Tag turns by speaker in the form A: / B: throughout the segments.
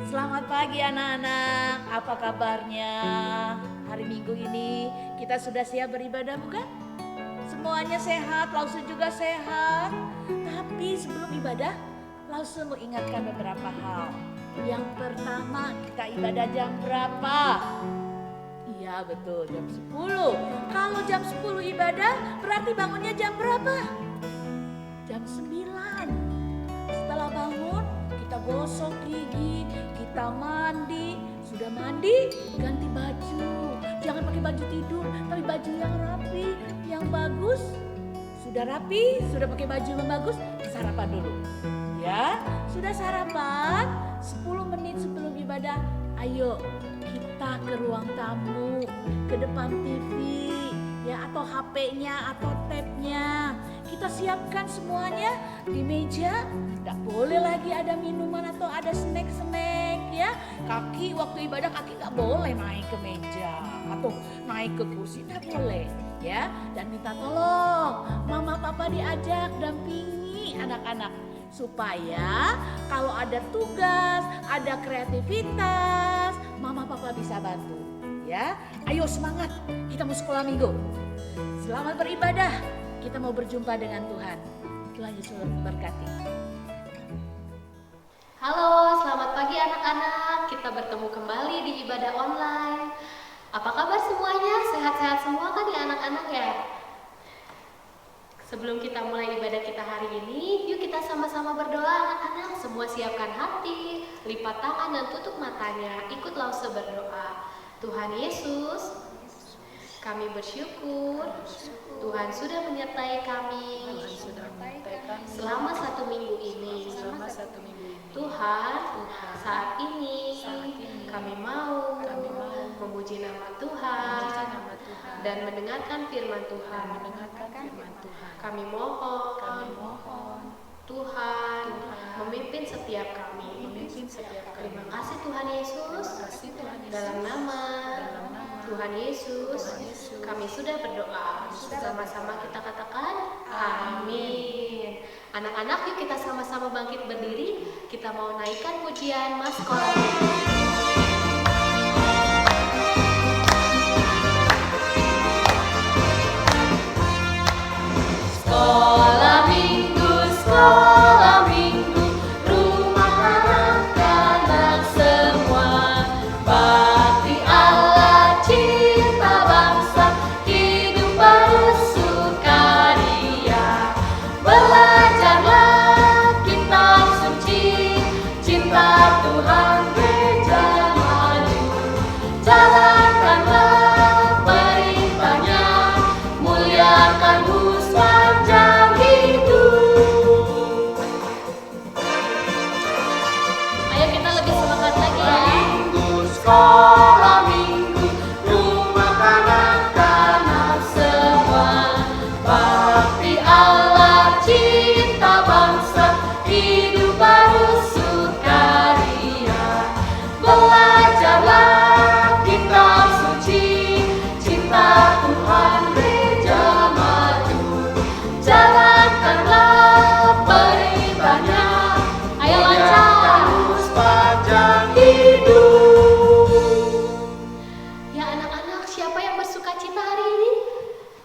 A: Selamat pagi anak-anak, apa kabarnya? Hari Minggu ini kita sudah siap beribadah bukan? Semuanya sehat, Lause juga sehat. Tapi sebelum ibadah, Lause mau ingatkan beberapa hal. Yang pertama, kita ibadah jam berapa? Iya betul, jam 10. Kalau jam 10 ibadah, berarti bangunnya jam berapa? Jam 9. Setelah bangun, kita gosok gigi, kita mandi. Sudah mandi, ganti baju. Jangan pakai baju tidur, tapi baju yang rapi, yang bagus. Sudah rapi, sudah pakai baju yang bagus, sarapan dulu. Ya, sudah sarapan, 10 menit sebelum ibadah, ayo kita ke ruang tamu, ke depan TV, ya atau HP-nya atau tab-nya. Kita siapkan semuanya di meja. Tidak boleh lagi ada minuman atau ada snack-snack ya. Kaki waktu ibadah kaki nggak boleh naik ke meja atau naik ke kursi, nggak boleh ya. Dan minta tolong mama papa diajak dampingi anak-anak supaya kalau ada tugas, ada kreativitas, mama papa bisa bantu ya. Ayo semangat, kita mau sekolah minggu. Selamat beribadah, kita mau berjumpa dengan Tuhan. Tuhan Yesus memberkati.
B: Halo, selamat pagi anak-anak. Kita bertemu kembali di ibadah online. Apa kabar semuanya? Sehat-sehat semua kan ya anak-anak ya? Sebelum kita mulai ibadah kita hari ini, yuk kita sama-sama berdoa anak-anak. Semua siapkan hati, lipat tangan dan tutup matanya. Ikut Lause berdoa. Tuhan Yesus, kami bersyukur Tuhan sudah menyertai kami selama satu minggu ini. Tuhan, saat ini kami mau memuji nama Tuhan dan mendengarkan firman Tuhan. Kami mohon Tuhan memimpin setiap kami. Terima kasih Tuhan Yesus. Dalam nama Tuhan Yesus kami sudah berdoa. Sama-sama kita katakan amin. Anak-anak, yuk kita sama-sama bangkit berdiri. Kita mau naikkan pujian Maskot. Sekolah minggu, sekolah minggu, rumah anak-anak semua. Bakti Allah, cinta bangsa, hidup bersukaria. Belajarlah kitab suci, cinta Tuhan gereja maju. Jalankanlah perintahnya, muliakan sepanjang hidup. Ayo kita lebih semangat lagi ya. Sekolah minggu, rumah kanak-kanak semua. Bakti Allah, cinta bangsa, hidup baru sukaria. Belajarlah kitab suci, cinta Tuhan gereja maju. Jalankanlah perintahnya, ayo lancar sepanjang hidup. Ya anak-anak, siapa yang bersuka cita hari ini?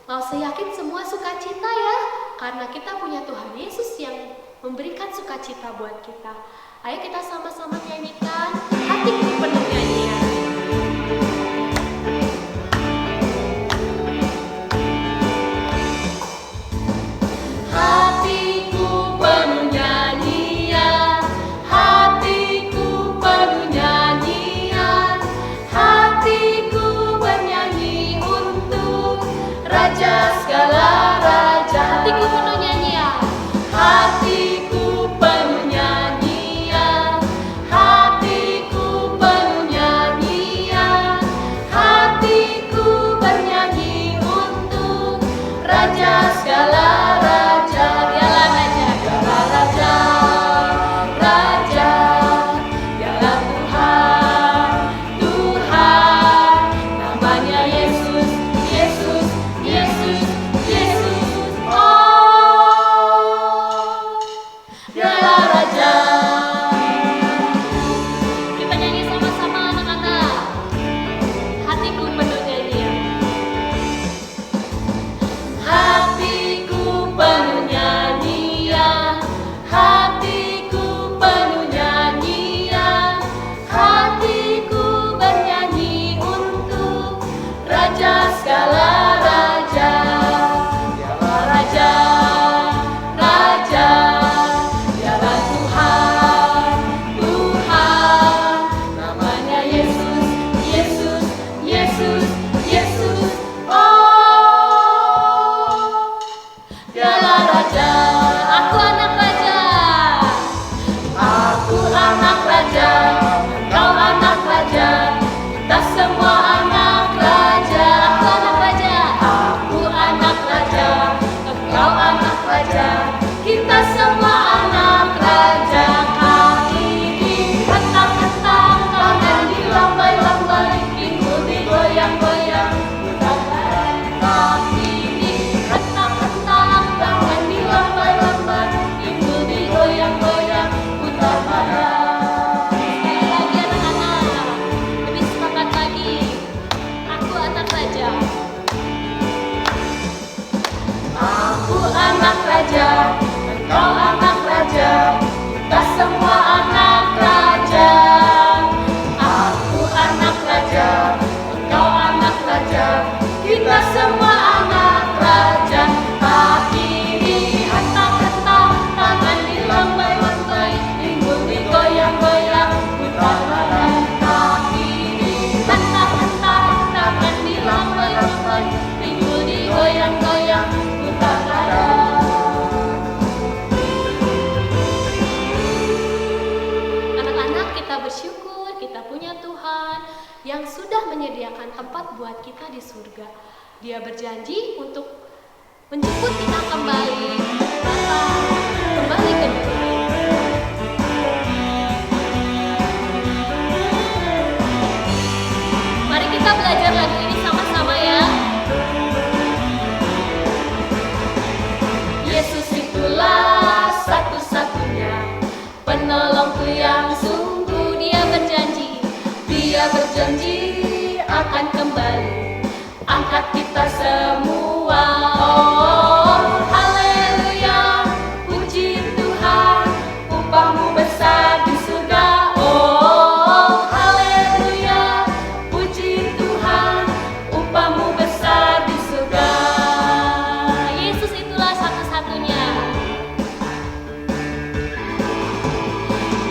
B: Lause yakin semua sukacita ya, karena kita punya Tuhan Yesus yang memberikan sukacita buat kita. Ayo kita sama-sama nyanyikan hatiku penuh nyanyian. Hatiku penuh nyanyian, hatiku penuh nyanyian, hatiku bernyanyi untuk Raja segala raja. Hatiku penuh nyanyian, hatiku penuh nyanyian, hatiku kita bersyukur kita punya Tuhan yang sudah menyediakan tempat buat kita di surga. Dia berjanji untuk menjemput kita kembali datang kembali ke dunia. Mari kita belajar lagu ini sama-sama ya. Yesus itulah satu-satunya penolongku yang sungguh. Dia berjanji akan kembali angkat kita semua. Oh, haleluya, puji Tuhan, upahmu besar di surga. Oh, haleluya, puji Tuhan, upahmu besar di surga. Yesus itulah satu-satunya.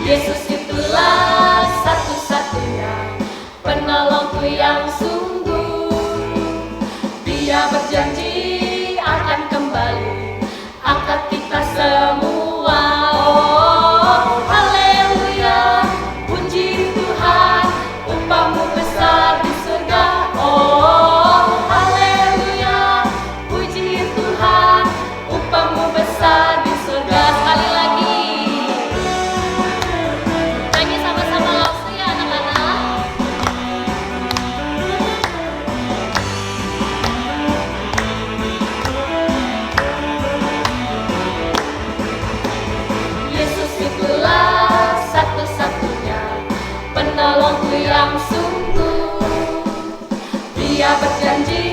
B: Yesus itulah satu-satunya penolongku yang sungguh. Dia berjanji akan kembali angkat kita semua. Oh, haleluya, puji Tuhan, upahmu besar di surga. Oh, haleluya, puji Tuhan, upahmu besar di surga. Sekali lagi nyanyi sama-sama langsung ya anak-anak. Yesus itulah satu-satunya penolongku yang sungguh. Dia berjanji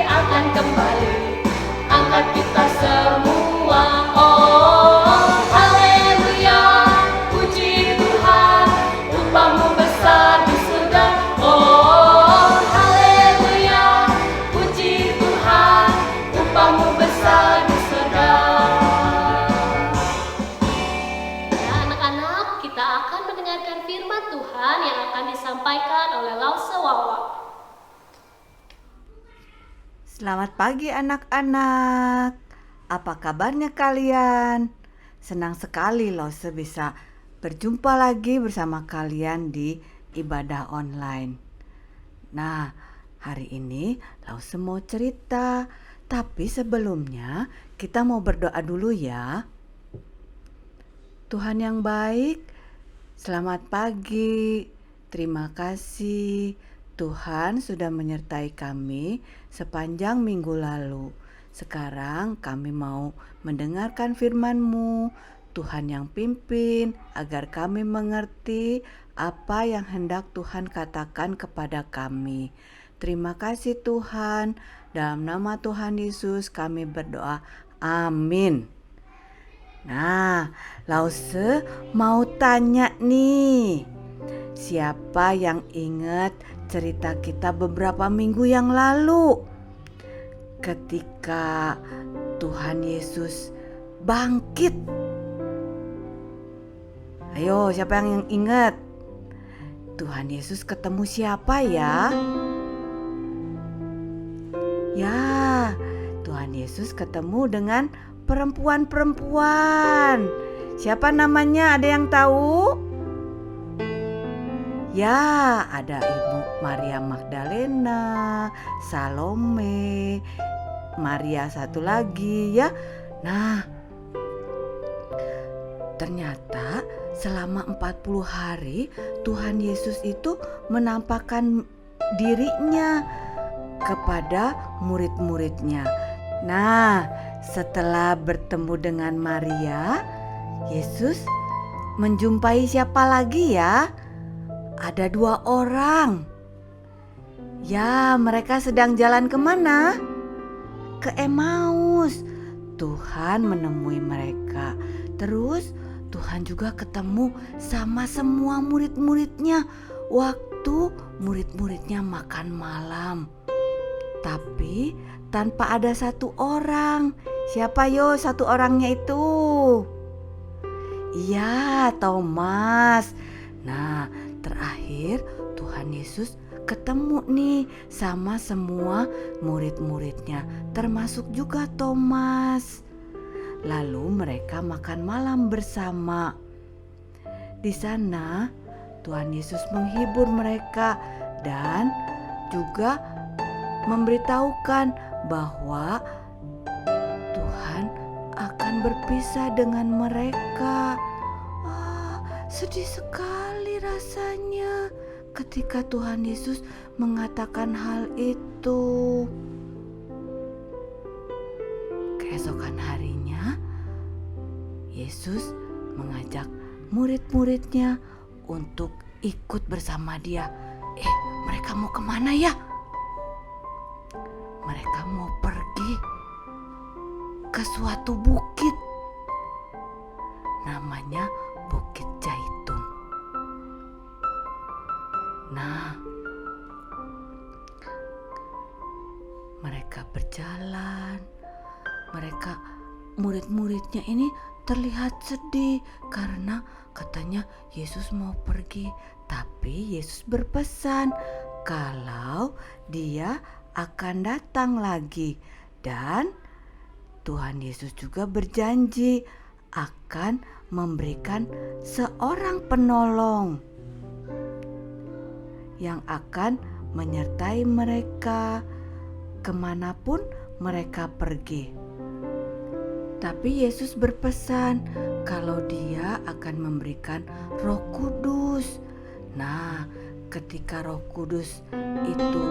B: akan kembali angkat kita semua. Oh, haleluya, puji Tuhan, upahmu besar di surga. Oh, haleluya, puji Tuhan, upahmu besar di surga. Ya anak-anak, kita akan mendengarkan firman Tuhan yang akan disampaikan oleh Lause Wawa.
C: Selamat pagi anak-anak. Apa kabarnya kalian? Senang sekali loh bisa berjumpa lagi bersama kalian di ibadah online. Nah, hari ini Lause mau cerita, tapi sebelumnya kita mau berdoa dulu ya. Tuhan yang baik, selamat pagi. Terima kasih Tuhan sudah menyertai kami sepanjang minggu lalu. Sekarang kami mau mendengarkan firman-Mu. Tuhan yang pimpin agar kami mengerti apa yang hendak Tuhan katakan kepada kami. Terima kasih Tuhan. Dalam nama Tuhan Yesus kami berdoa. Amin. Nah, Lause mau tanya nih. Siapa yang ingat cerita kita beberapa minggu yang lalu? Ketika Tuhan Yesus bangkit. Ayo, siapa yang ingat? Tuhan Yesus ketemu siapa ya? Ya, Tuhan Yesus ketemu dengan perempuan-perempuan. Siapa namanya? Ada yang tahu? Ya, ada Ibu Maria Magdalena, Salome, Maria satu lagi ya. Nah, ternyata selama 40 hari Tuhan Yesus itu menampakkan dirinya kepada murid-muridnya. Nah, setelah bertemu dengan Maria, Yesus menjumpai siapa lagi ya? Ada 2 orang. Ya, mereka sedang jalan kemana? Ke Emmaus. Tuhan menemui mereka. Terus Tuhan juga ketemu sama semua murid-muridnya waktu murid-muridnya makan malam. Tapi tanpa ada 1 orang. Siapa yo 1 orangnya itu? Iya, Thomas. Nah, terakhir Tuhan Yesus ketemu nih sama semua murid-muridnya, termasuk juga Thomas. Lalu mereka makan malam bersama. Di sana Tuhan Yesus menghibur mereka dan juga memberitahukan bahwa Tuhan akan berpisah dengan mereka. Sedih sekali rasanya ketika Tuhan Yesus mengatakan hal itu. Keesokan harinya, Yesus mengajak murid-muridnya untuk ikut bersama dia. Mereka mau kemana ya? Mereka mau pergi ke suatu bukit. Namanya Bukit Zaitun. Nah, mereka berjalan. Murid-muridnya ini terlihat sedih karena katanya Yesus mau pergi. Tapi Yesus berpesan kalau dia akan datang lagi. Dan Tuhan Yesus juga berjanji akan memberikan seorang penolong yang akan menyertai mereka kemanapun mereka pergi. Tapi Yesus berpesan kalau dia akan memberikan Roh Kudus. Nah, ketika Roh Kudus itu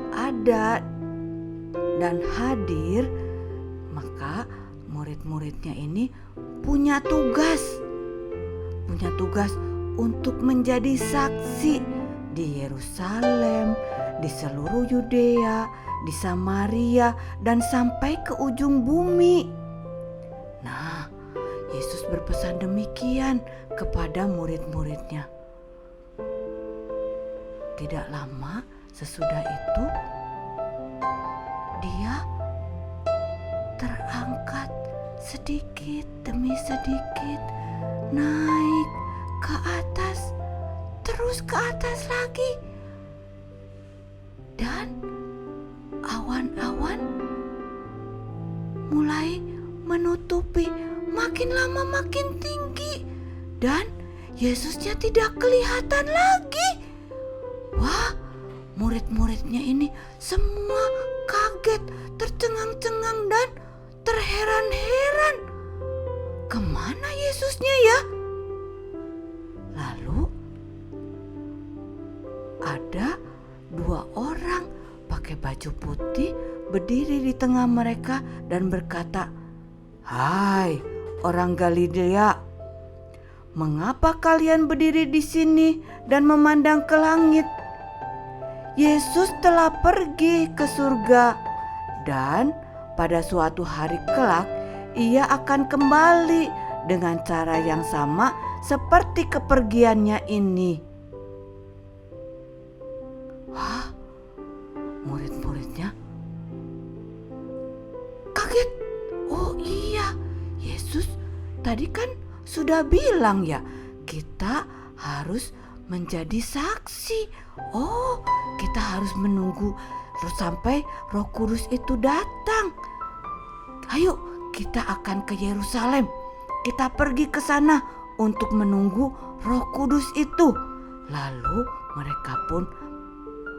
C: ada dan hadir, maka murid-muridnya ini punya tugas untuk menjadi saksi di Yerusalem, di seluruh Yudea, di Samaria, dan sampai ke ujung bumi. Nah, Yesus berpesan demikian kepada murid-muridnya. Tidak lama sesudah itu, dia terangkat sedikit demi sedikit, naik ke atas, terus ke atas lagi. Dan awan-awan mulai menutupi, makin lama makin tinggi, dan Yesusnya tidak kelihatan lagi. Wah, murid-muridnya ini semua kaget, tercengang-cengang dan terheran-heran. Kemana Yesusnya ya? Lalu ada dua orang pakai baju putih berdiri di tengah mereka dan berkata, "Hai orang Galilea, mengapa kalian berdiri di sini dan memandang ke langit? Yesus telah pergi ke surga dan pada suatu hari kelak ia akan kembali dengan cara yang sama seperti kepergiannya ini." Wah, murid-muridnya kaget. Oh iya, Yesus tadi kan sudah bilang ya, kita harus menjadi saksi. Oh, kita harus menunggu sampai Roh Kudus itu datang. Ayo, kita akan ke Yerusalem. Kita pergi ke sana untuk menunggu Roh Kudus itu. Lalu mereka pun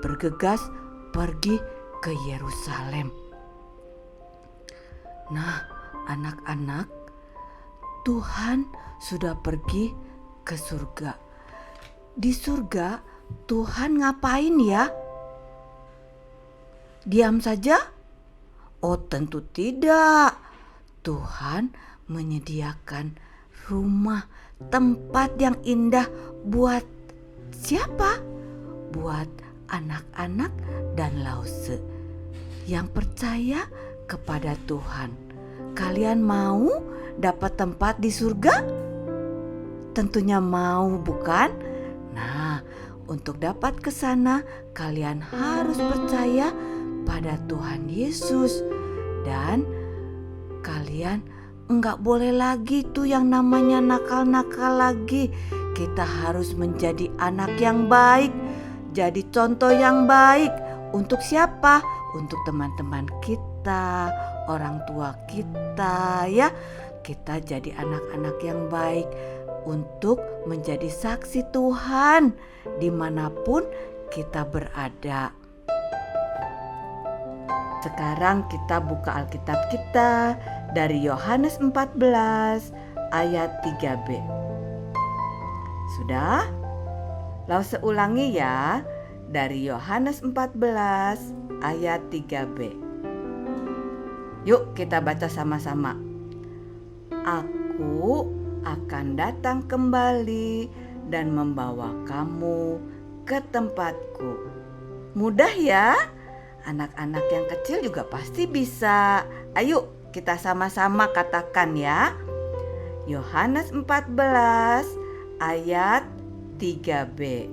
C: bergegas pergi ke Yerusalem. Nah, anak-anak, Tuhan sudah pergi ke surga. Di surga, Tuhan ngapain ya? Diam saja? Oh, tentu tidak. Tuhan menyediakan rumah, tempat yang indah buat siapa? Buat anak-anak dan Lause yang percaya kepada Tuhan. Kalian mau dapat tempat di surga? Tentunya mau, bukan? Nah, untuk dapat ke sana, kalian harus percaya pada Tuhan Yesus. Dan kalian enggak boleh lagi tuh yang namanya nakal-nakal lagi. Kita harus menjadi anak yang baik, jadi contoh yang baik. Untuk siapa? Untuk teman-teman kita, orang tua kita ya. Kita jadi anak-anak yang baik. untuk menjadi saksi Tuhan dimanapun kita berada. Sekarang kita buka Alkitab kita dari Yohanes 14 ayat 3b. Sudah? Lause ulangi ya, dari Yohanes 14 ayat 3b. Yuk kita baca sama-sama. Aku akan datang kembali dan membawa kamu ke tempatku. Mudah ya? Anak-anak yang kecil juga pasti bisa. Ayo kita sama-sama katakan ya. Yohanes 14 ayat 3b.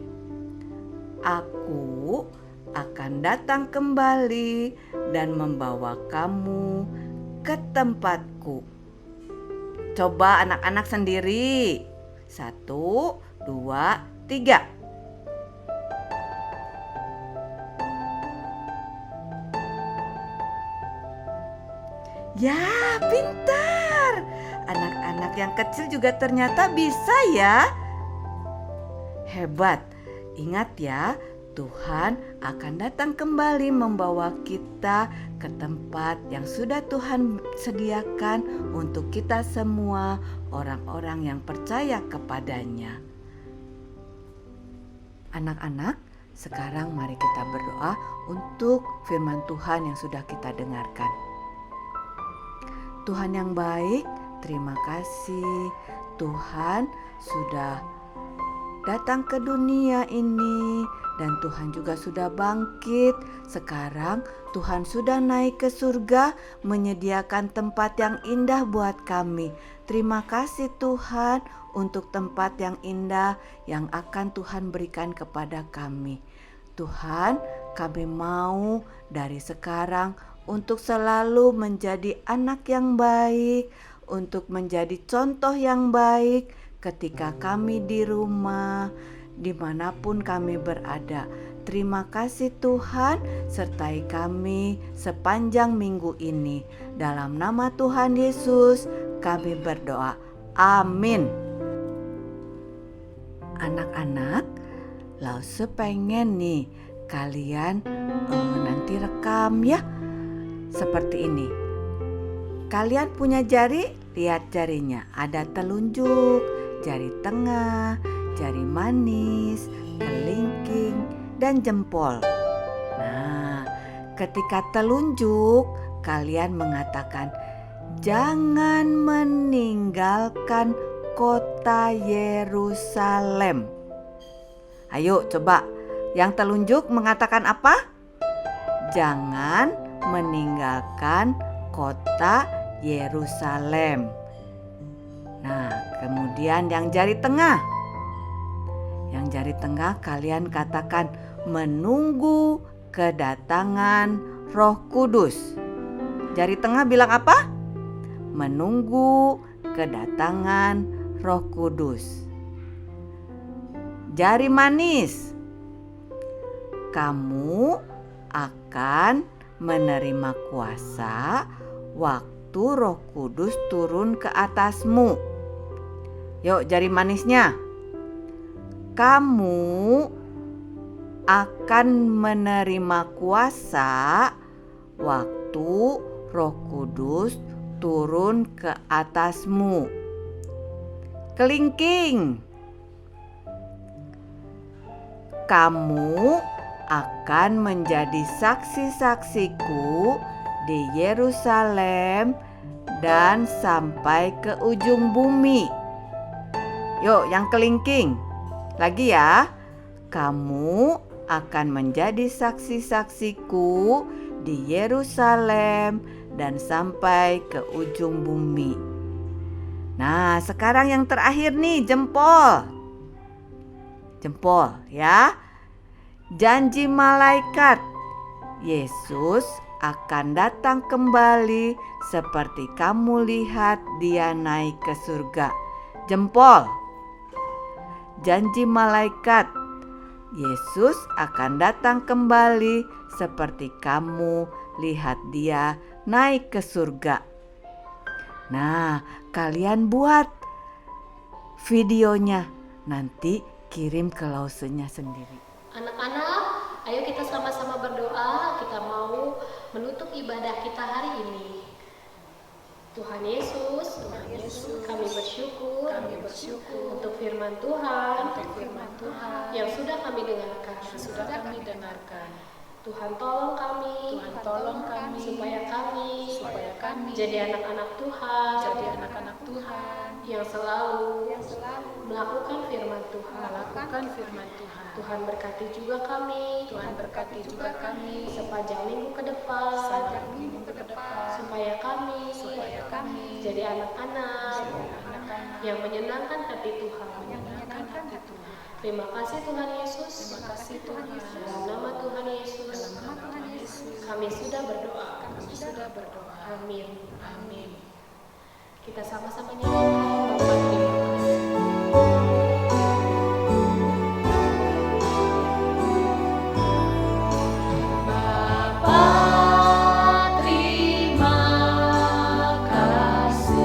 C: Aku akan datang kembali dan membawa kamu ke tempatku. Coba anak-anak sendiri. 1, 2, 3. Ya, pintar. Anak-anak yang kecil juga ternyata bisa ya. Hebat. Ingat ya, Tuhan akan datang kembali membawa kita ke tempat yang sudah Tuhan sediakan untuk kita semua, orang-orang yang percaya kepadanya. Anak-anak, sekarang mari kita berdoa untuk firman Tuhan yang sudah kita dengarkan. Tuhan yang baik, terima kasih Tuhan sudah datang ke dunia ini dan Tuhan juga sudah bangkit. Sekarang Tuhan sudah naik ke surga menyediakan tempat yang indah buat kami. Terima kasih Tuhan untuk tempat yang indah yang akan Tuhan berikan kepada kami. Tuhan, kami mau dari sekarang untuk selalu menjadi anak yang baik, untuk menjadi contoh yang baik ketika kami di rumah, dimanapun kami berada. Terima kasih Tuhan, sertai kami sepanjang minggu ini. Dalam nama Tuhan Yesus kami berdoa. Amin. Anak-anak, Lause pengen nih kalian nanti rekam ya. Seperti ini. Kalian punya jari, lihat jarinya. Ada telunjuk, jari tengah, jari manis, kelingking, dan jempol. Nah, ketika telunjuk, kalian mengatakan, jangan meninggalkan kota Yerusalem. Ayo coba, yang telunjuk mengatakan apa? Jangan meninggalkan kota Yerusalem. Nah, kemudian yang jari tengah. Yang jari tengah kalian katakan menunggu kedatangan Roh Kudus. Jari tengah bilang apa? Menunggu kedatangan Roh Kudus. Jari manis. Kamu akan menerima kuasa waktu Roh Kudus turun ke atasmu. Yuk jari manisnya. Kamu akan menerima kuasa waktu Roh Kudus turun ke atasmu. Kelingking. Kamu akan menjadi saksi-saksiku di Yerusalem dan sampai ke ujung bumi. Yuk, yang kelingking. Lagi ya. Kamu akan menjadi saksi-saksiku di Yerusalem dan sampai ke ujung bumi. Nah, sekarang yang terakhir nih, jempol. Jempol ya. Janji malaikat, Yesus akan datang kembali seperti kamu lihat dia naik ke surga. Jempol. Janji malaikat, Yesus akan datang kembali seperti kamu lihat dia naik ke surga. Nah, kalian buat videonya. Nanti kirim ke Lausenya sendiri.
B: Anak-anak, ayo kita sama-sama berdoa. Kita mau menutup ibadah kita hari ini. Tuhan Yesus, kami bersyukur untuk firman Tuhan, yang sudah kami dengarkan. Tuhan tolong kami, supaya kami jadi anak-anak Tuhan, yang selalu melakukan firman Tuhan. Tuhan berkati juga kami, sepanjang minggu ke depan, supaya kami jadi anak-anak yang menyenangkan hati Tuhan. Terima kasih Tuhan Yesus. Dalam nama Tuhan Yesus, kami sudah berdoa. Amin. Kita sama-sama nyanyikan Bapa terima kasih.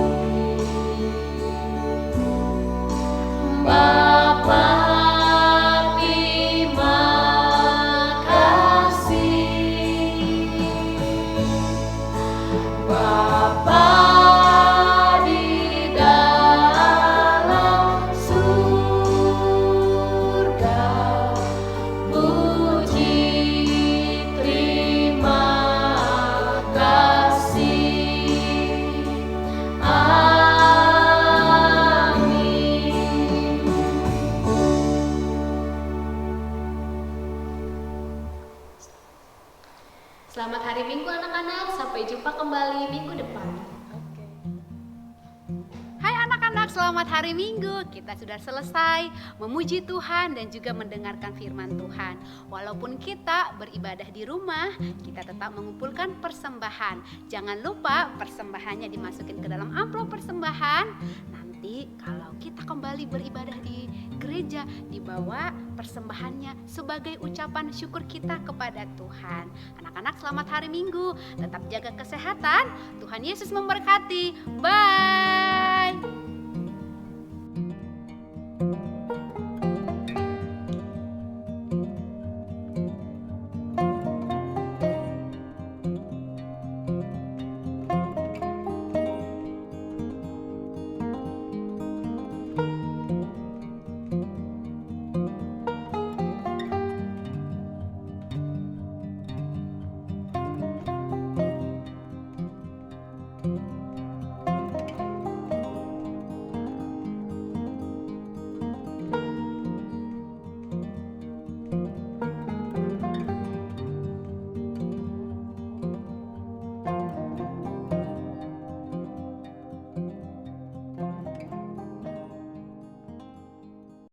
B: Selamat hari Minggu anak-anak, sampai jumpa kembali minggu depan.
D: Hai anak-anak, selamat hari Minggu. Kita sudah selesai memuji Tuhan dan juga mendengarkan firman Tuhan. Walaupun kita beribadah di rumah, kita tetap mengumpulkan persembahan. Jangan lupa persembahannya dimasukin ke dalam amplop persembahan. Nanti kalau kita kembali beribadah di gereja, dibawa persembahannya sebagai ucapan syukur kita kepada Tuhan. Anak-anak, selamat hari Minggu. Tetap jaga kesehatan. Tuhan Yesus memberkati. Bye.